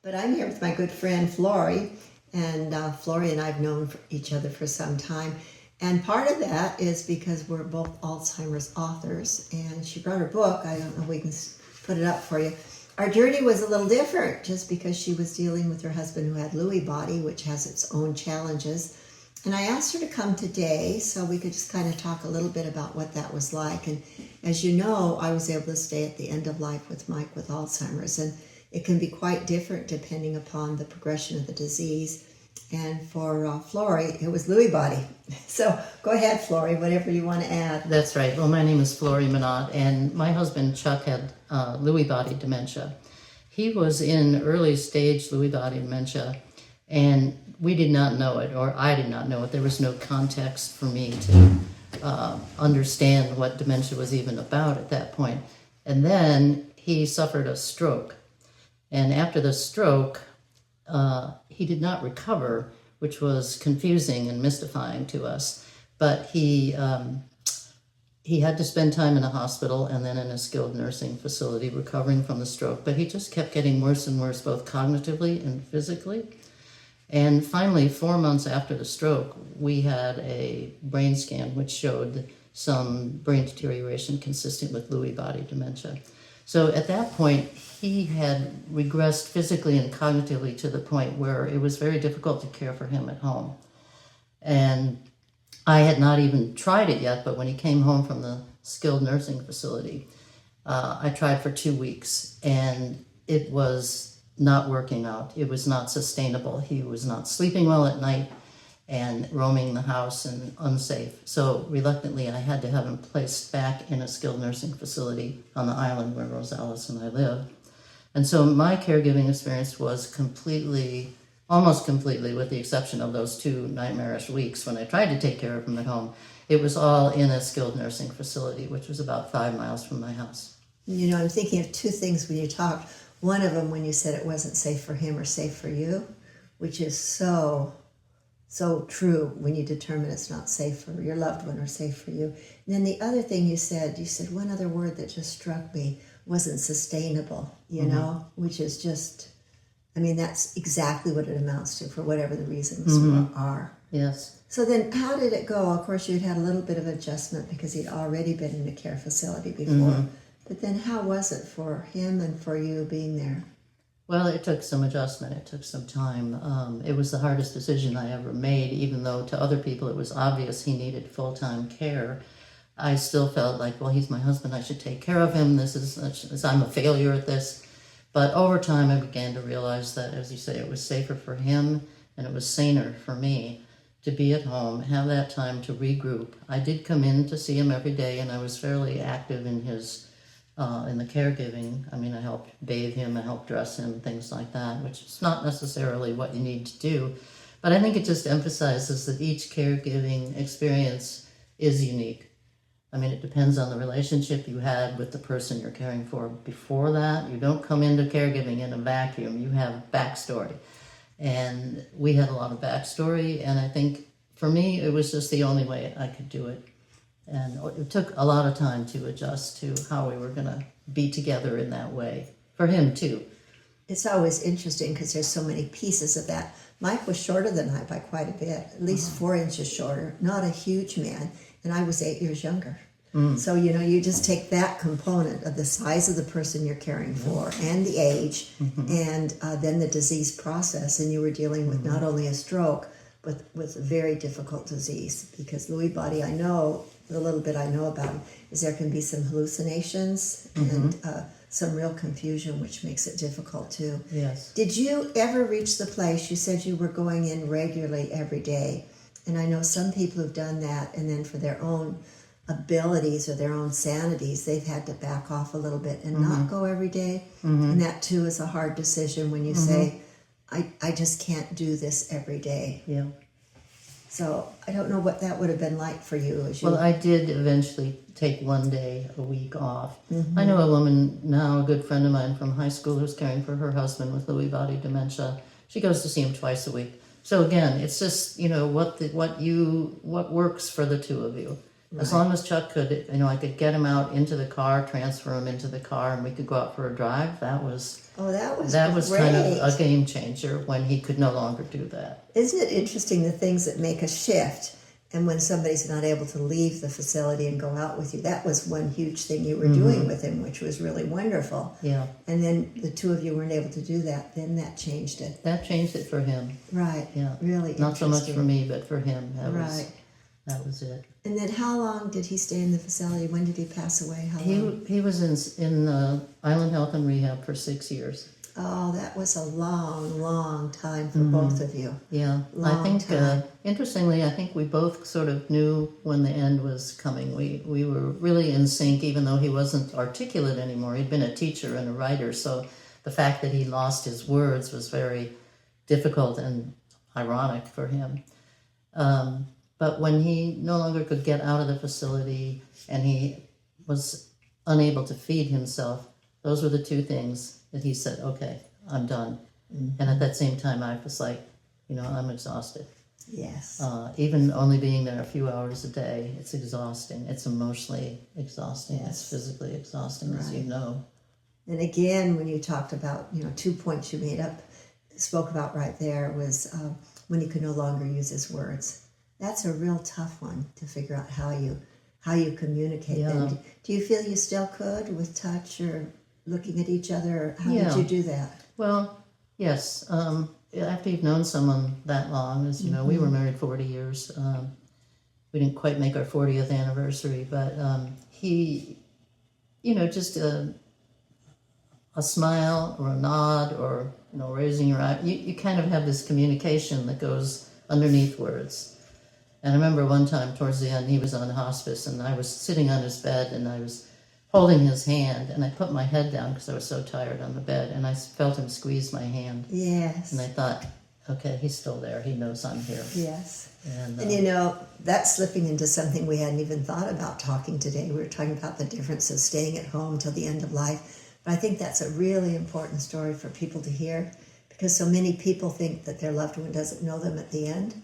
But I'm here with my good friend Florrie, and Florrie and I have known each other for some time. And part of that is because we're both Alzheimer's authors, and she brought her book. I don't know if we can put it up for you. Our journey was a little different just because she was dealing with her husband who had Lewy body, which has its own challenges. And I asked her to come today so we could just kind of talk a little bit about what that was like. And as you know, I was able to stay at the end of life with Mike with Alzheimer's, and it can be quite different depending upon the progression of the disease. And for Florrie, it was Lewy body. So go ahead, Florrie, whatever you want to add. That's right. Well, my name is Florrie Munat, and my husband Chuck had Lewy body dementia. He was in early stage Lewy body dementia, and we did not know it, or I did not know it. There was no context for me to understand what dementia was even about at that point. And then he suffered a stroke. And after the stroke, he did not recover, which was confusing and mystifying to us. But he had to spend time in a hospital and then in a skilled nursing facility recovering from the stroke. But he just kept getting worse and worse, both cognitively and physically. And finally, 4 months after the stroke, we had a brain scan which showed some brain deterioration consistent with Lewy body dementia. So at that point, he had regressed physically and cognitively to the point where it was very difficult to care for him at home. And I had not even tried it yet, but when he came home from the skilled nursing facility, I tried for 2 weeks, and it was not working out. It was not sustainable. He was not sleeping well at night and roaming the house and unsafe. So reluctantly, I had to have him placed back in a skilled nursing facility on the island where Rosalys and I live. And so my caregiving experience was almost completely, with the exception of those 2 nightmarish weeks when I tried to take care of him at home, it was all in a skilled nursing facility, which was about 5 miles from my house. You know, I'm thinking of 2 things when you talked. One of them when you said it wasn't safe for him or safe for you, which is so true when you determine it's not safe for your loved one or safe for you. And then the other thing you said one other word that just struck me, wasn't sustainable, you know, which is just, I mean, that's exactly what it amounts to for whatever the reasons are. Yes. So then how did it go? Of course, you'd had a little bit of adjustment because he'd already been in a care facility before. But then how was it for him and for you being there? Well, it took some adjustment. It took some time. It was the hardest decision I ever made, even though to other people it was obvious he needed full-time care. I still felt like, well, he's my husband. I should take care of him. I'm a failure at this. But over time, I began to realize that, as you say, it was safer for him and it was saner for me to be at home, have that time to regroup. I did come in to see him every day, and I was fairly active in in the caregiving. I mean, I helped bathe him, I helped dress him, things like that, which is not necessarily what you need to do. But I think it just emphasizes that each caregiving experience is unique. I mean, it depends on the relationship you had with the person you're caring for before that. You don't come into caregiving in a vacuum. You have backstory. And we had a lot of backstory, and I think for me, it was just the only way I could do it. And it took a lot of time to adjust to how we were going to be together in that way. For him, too. It's always interesting because there's so many pieces of that. Mike was shorter than I by quite a bit, at least 4 inches shorter, not a huge man, and I was 8 years younger. So, you know, you just take that component of the size of the person you're caring for and the age and then the disease process, and you were dealing with not only a stroke, but with a very difficult disease, because Lewy body, I know, the little bit I know about it, is there can be some hallucinations and some real confusion, which makes it difficult too. Yes. Did you ever reach the place, you said you were going in regularly every day, and I know some people who've done that, and then for their own abilities or their own sanities, they've had to back off a little bit and not go every day. And that too is a hard decision when you say, I just can't do this every day. Yeah. So I don't know what that would have been like for you. Well, I did eventually take 1 day a week off. I know a woman now, a good friend of mine from high school, who's caring for her husband with Lewy body dementia. She goes to see him twice a week. So again, it's just, you know, what works for the two of you. As long as Chuck could, I could get him out into the car, transfer him into the car, and we could go out for a drive. That was great. kind of a game changer when he could no longer do that. Isn't it interesting the things that make a shift? And when somebody's not able to leave the facility and go out with you, that was one huge thing you were doing with him, which was really wonderful. Yeah. And then the two of you weren't able to do that. Then that changed it. That changed it for him. Right. Yeah. Really Not so much interesting. for me, but for him. Right. That was it. And then how long did he stay in the facility? When did he pass away? How long? He was in Island Health and Rehab for 6 years. Oh, that was a long, long time for both of you. Yeah, I think interestingly, I think we both sort of knew when the end was coming. We were really in sync, even though he wasn't articulate anymore. He'd been a teacher and a writer, so the fact that he lost his words was very difficult and ironic for him. But when he no longer could get out of the facility and he was unable to feed himself, those were the two things that he said, okay, I'm done. And at that same time, I was like, I'm exhausted. Yes. Even only being there a few hours a day, it's exhausting. It's emotionally exhausting. Yes. It's physically exhausting, as you know. And again, when you talked about, 2 points you spoke about right there was when he could no longer use his words. That's a real tough one to figure out how you communicate. Yeah. Then. Do you feel you still could with touch or looking at each other? How did you do that? Well, yes. After you've known someone that long, as you know, we were married 40 years. We didn't quite make our 40th anniversary, but he, just a smile or a nod or, raising your eye. You kind of have this communication that goes underneath words. And I remember one time towards the end, he was on hospice, and I was sitting on his bed, and I was holding his hand, and I put my head down because I was so tired on the bed, and I felt him squeeze my hand. Yes. And I thought, okay, he's still there. He knows I'm here. Yes. And that's slipping into something we hadn't even thought about talking today. We were talking about the difference of staying at home till the end of life. But I think that's a really important story for people to hear, because so many people think that their loved one doesn't know them at the end.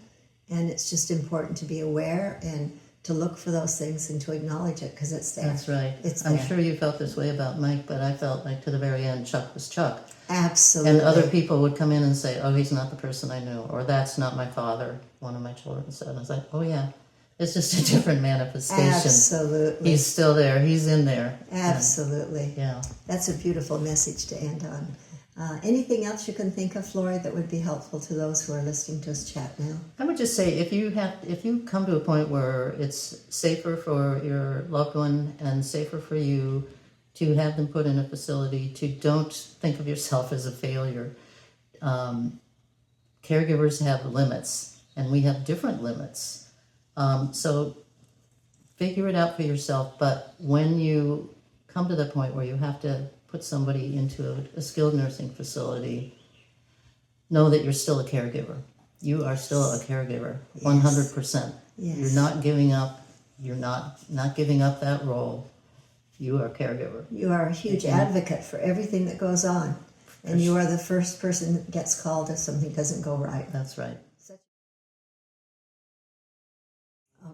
And it's just important to be aware and to look for those things and to acknowledge it because it's there. That's right. I'm sure you felt this way about Mike, but I felt like to the very end, Chuck was Chuck. Absolutely. And other people would come in and say, oh, he's not the person I knew, or that's not my father, one of my children said. And I was like, oh, yeah, it's just a different manifestation. Absolutely. He's still there. He's in there. Absolutely. Yeah. That's a beautiful message to end on. Anything else you can think of, Florrie, that would be helpful to those who are listening to us chat now? I would just say if you come to a point where it's safer for your loved one and safer for you to have them put in a facility, don't think of yourself as a failure. Caregivers have limits, and we have different limits. So figure it out for yourself, but when you come to the point where you have to put somebody into a skilled nursing facility, know that you're still a caregiver. You are still a caregiver, 100%. Yes. You're not giving up. You're not giving up that role. You are a caregiver. You are a huge advocate for everything that goes on. And you are the first person that gets called if something doesn't go right. That's right.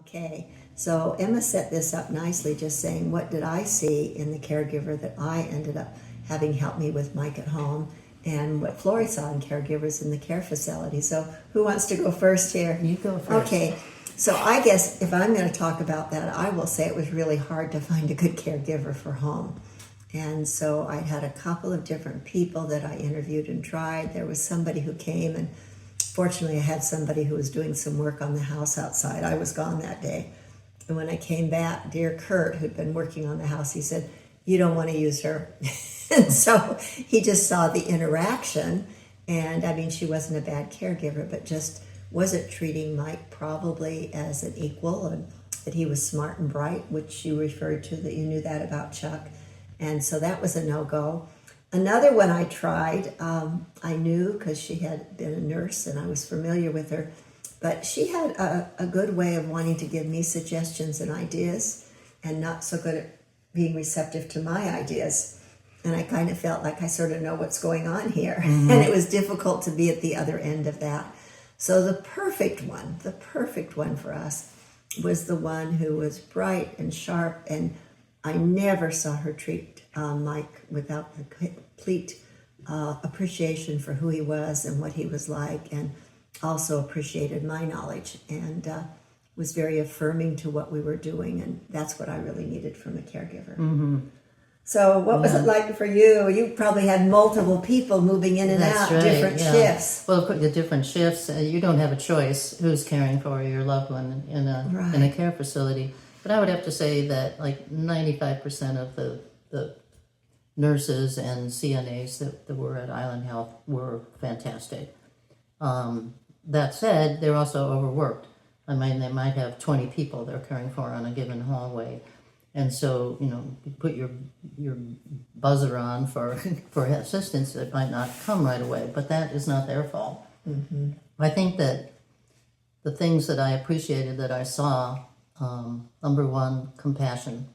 Okay, so Emma set this up nicely, just saying, what did I see in the caregiver that I ended up having help me with Mike at home, and what Florrie saw in caregivers in the care facility. So who wants to go first here? You go first. Okay, so I guess if I'm going to talk about that, I will say it was really hard to find a good caregiver for home. And so I had a couple of different people that I interviewed and tried. There was somebody who came, and fortunately I had somebody who was doing some work on the house outside. I was gone that day. And when I came back, dear Kurt, who'd been working on the house, he said, you don't want to use her. And so he just saw the interaction. And I mean, she wasn't a bad caregiver, but just wasn't treating Mike probably as an equal, and that he was smart and bright, which you referred to, that you knew that about Chuck. And so that was a no-go. Another one I tried, I knew because she had been a nurse and I was familiar with her, but she had a good way of wanting to give me suggestions and ideas and not so good at being receptive to my ideas. And I kind of felt like I sort of know what's going on here. Mm-hmm. And it was difficult to be at the other end of that. So the perfect one for us was the one who was bright and sharp, and I never saw her treat Mike without the complete appreciation for who he was and what he was like, and also appreciated my knowledge, and was very affirming to what we were doing, and that's what I really needed from a caregiver. Mm-hmm. So what was it like for you? You probably had multiple people moving in and That's out, right, different shifts. Well, the different shifts, you don't have a choice who's caring for your loved one in a care facility. But I would have to say that like 95% of the nurses and CNAs that were at Island Health were fantastic. That said, they're also overworked. I mean, they might have 20 people they're caring for on a given hallway. And so, you put your buzzer on for assistance. It might not come right away, but that is not their fault. Mm-hmm. I think that the things that I appreciated that I saw, number one, compassion.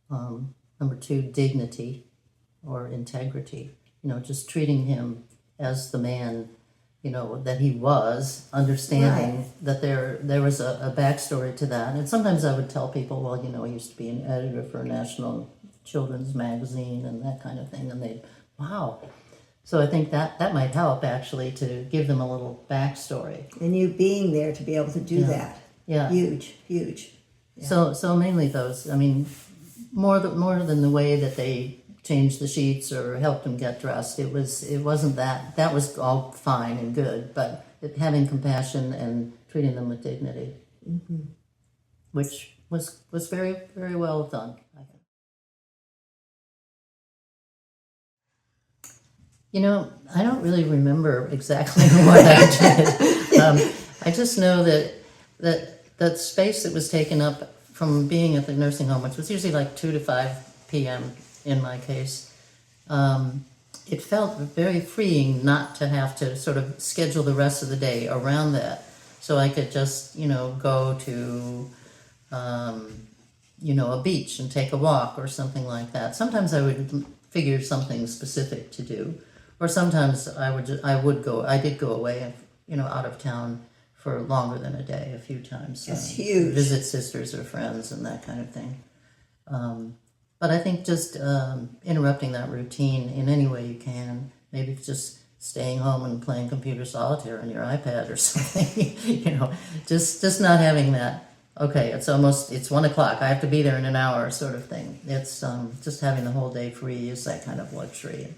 Number two, dignity or integrity. Just treating him as the man, that he was, understanding that there was a backstory to that. And sometimes I would tell people, well, I used to be an editor for a national children's magazine and that kind of thing. And they'd, wow. So I think that might help, actually, to give them a little backstory. And you being there to be able to do that. Yeah. Huge. Yeah. So mainly those. I mean, more than the way that they changed the sheets or helped him get dressed. It wasn't that. That was all fine and good, but having compassion and treating them with dignity, which was very, very well done, I think. I don't really remember exactly what I did. I just know that space that was taken up from being at the nursing home, which was usually like 2 to 5 p.m. in my case, it felt very freeing not to have to sort of schedule the rest of the day around that. So I could just, go to, a beach and take a walk or something like that. Sometimes I would figure something specific to do, or sometimes I did go away, out of town for longer than a day a few times. That's huge. Visit sisters or friends and that kind of thing. But I think just interrupting that routine in any way you can, maybe just staying home and playing computer solitaire on your iPad or something, just not having that, okay, it's 1 o'clock, I have to be there in an hour sort of thing. It's just having the whole day free is that kind of luxury.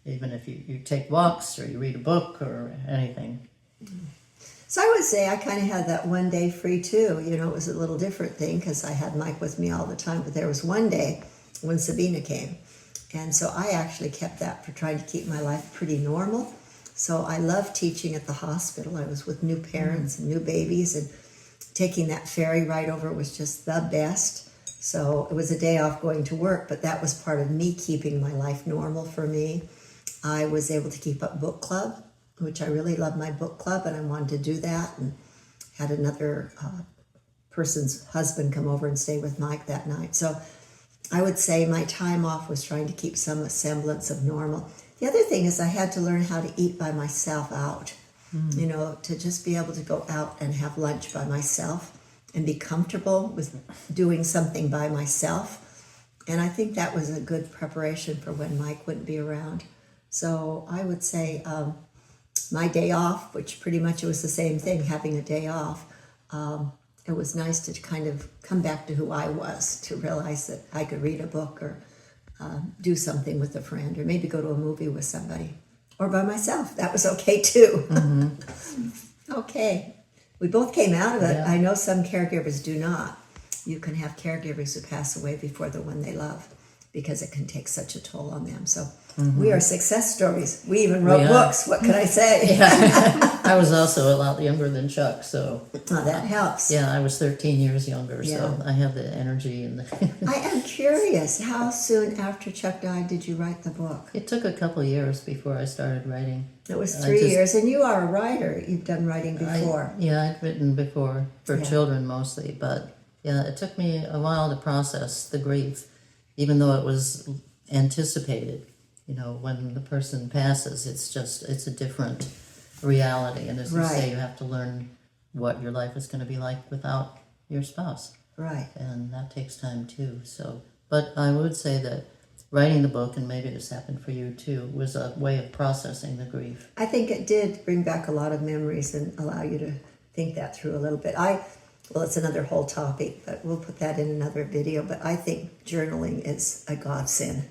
Even if you take walks or you read a book or anything. So I would say I kind of had that one day free too. It was a little different thing because I had Mike with me all the time. But there was one day when Sabina came. And so I actually kept that for trying to keep my life pretty normal. So I loved teaching at the hospital. I was with new parents and new babies, and taking that ferry ride over was just the best. So it was a day off going to work, but that was part of me keeping my life normal for me. I was able to keep up book club, which I really love my book club, and I wanted to do that, and had another person's husband come over and stay with Mike that night. So I would say my time off was trying to keep some semblance of normal. The other thing is I had to learn how to eat by myself out, to just be able to go out and have lunch by myself and be comfortable with doing something by myself. And I think that was a good preparation for when Mike wouldn't be around. So I would say my day off, which pretty much it was the same thing, having a day off, it was nice to kind of come back to who I was, to realize that I could read a book or do something with a friend, or maybe go to a movie with somebody, or by myself. That was okay too. Okay. We both came out of it. Yeah. I know some caregivers do not. You can have caregivers who pass away before the one they love, because it can take such a toll on them. So we are success stories. We even wrote books. What can I say? Yeah. I was also a lot younger than Chuck, so That helps. yeah, I was 13 years younger, Yeah. so I have the energy and the. I am curious, how soon after Chuck died did you write the book? It took a couple of years before I started writing. It was 3 years, and you are a writer. You've done writing before. I'd written before for Yeah. children mostly, but yeah, it took me a while to process the grief, even though it was anticipated. When the person passes, it's a different reality. And as you say, you have to learn what your life is going to be like without your spouse. Right. And that takes time too. So, but I would say that writing the book, and maybe this happened for you too, was a way of processing the grief. I think it did bring back a lot of memories and allow you to think that through a little bit. Well, it's another whole topic, but we'll put that in another video. But I think journaling is a godsend.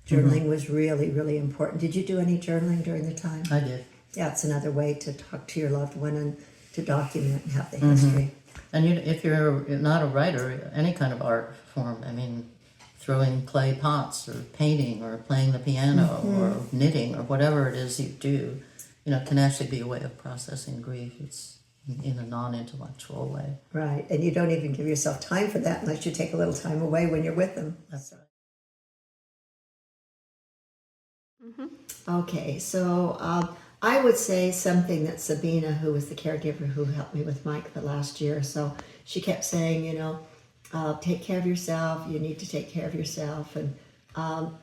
Journaling was really, really important. Did you do any journaling during the time? I did. Yeah, it's another way to talk to your loved one and to document and have the history. And if you're not a writer, any kind of art form, I mean, throwing clay pots or painting or playing the piano or knitting or whatever it is you do, can actually be a way of processing grief. It's in a non-intellectual way. Right, and you don't even give yourself time for that unless you take a little time away when you're with them. That's right. Okay, so I would say something that Sabina, who was the caregiver who helped me with Mike the last year or so, she kept saying, take care of yourself, you need to take care of yourself. And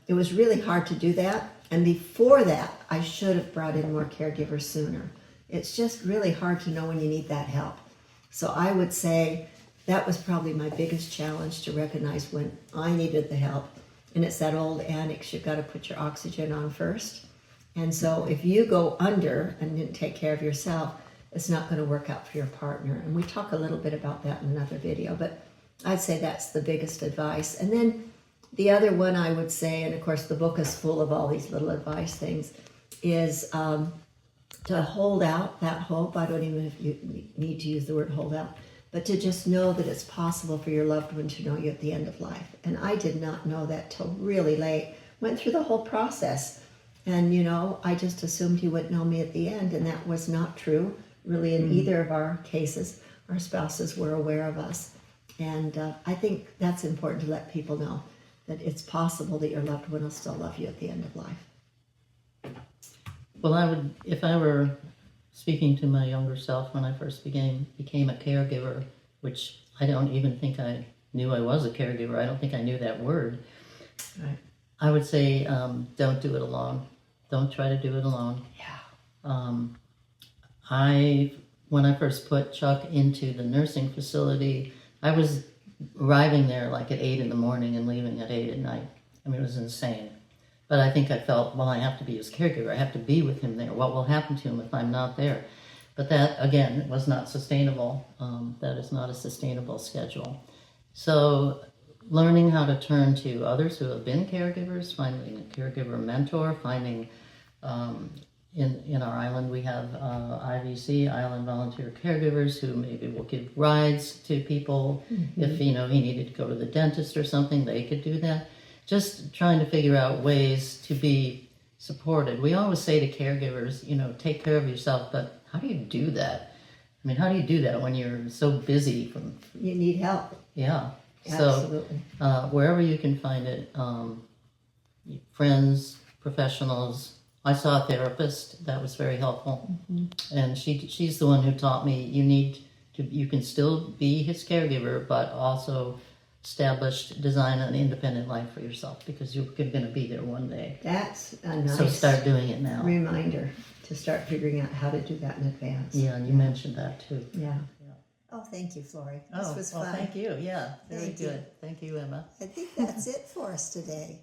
it was really hard to do that. And before that, I should have brought in more caregivers sooner. It's just really hard to know when you need that help. So I would say that was probably my biggest challenge, to recognize when I needed the help. And it's that old adage, you've got to put your oxygen on first. And so if you go under and didn't take care of yourself, it's not going to work out for your partner. And we talk a little bit about that in another video, but I'd say that's the biggest advice. And then the other one I would say, and of course the book is full of all these little advice things, is to hold out that hope. I don't even know if you need to use the word hold out, but to just know that it's possible for your loved one to know you at the end of life. And I did not know that till really late. Went through the whole process. And, I just assumed he wouldn't know me at the end, and that was not true, really, in either of our cases. Our spouses were aware of us. And I think that's important to let people know, that it's possible that your loved one will still love you at the end of life. Well, I would, if I were speaking to my younger self when I first became a caregiver, which I don't even think I knew I was a caregiver. I don't think I knew that word. Right. I would say, don't do it alone. Don't try to do it alone. Yeah. When I first put Chuck into the nursing facility, I was arriving there like at 8 in the morning and leaving at 8 at night. I mean, it was insane. But I think I felt, well, I have to be his caregiver. I have to be with him there. What will happen to him if I'm not there? But that, again, was not sustainable. That is not a sustainable schedule. So learning how to turn to others who have been caregivers, finding a caregiver mentor, finding, in our island we have IVC, Island Volunteer Caregivers, who maybe will give rides to people. If, he needed to go to the dentist or something, they could do that. Just trying to figure out ways to be supported. We always say to caregivers, take care of yourself, but how do you do that? I mean, how do you do that when you're so busy? You need help. Yeah. Absolutely. So wherever you can find it, friends, professionals. I saw a therapist. That was very helpful. And she's the one who taught me you can still be his caregiver, but also design an independent life for yourself, because you're going to be there one day. That's a nice So start doing it now. reminder to start figuring out how to do that in advance. Yeah, and you mentioned that too. Yeah. Oh, thank you, Florrie. This was fun. Thank you. Yeah, very Thank you. good. Thank you, Emma. I think that's it for us today.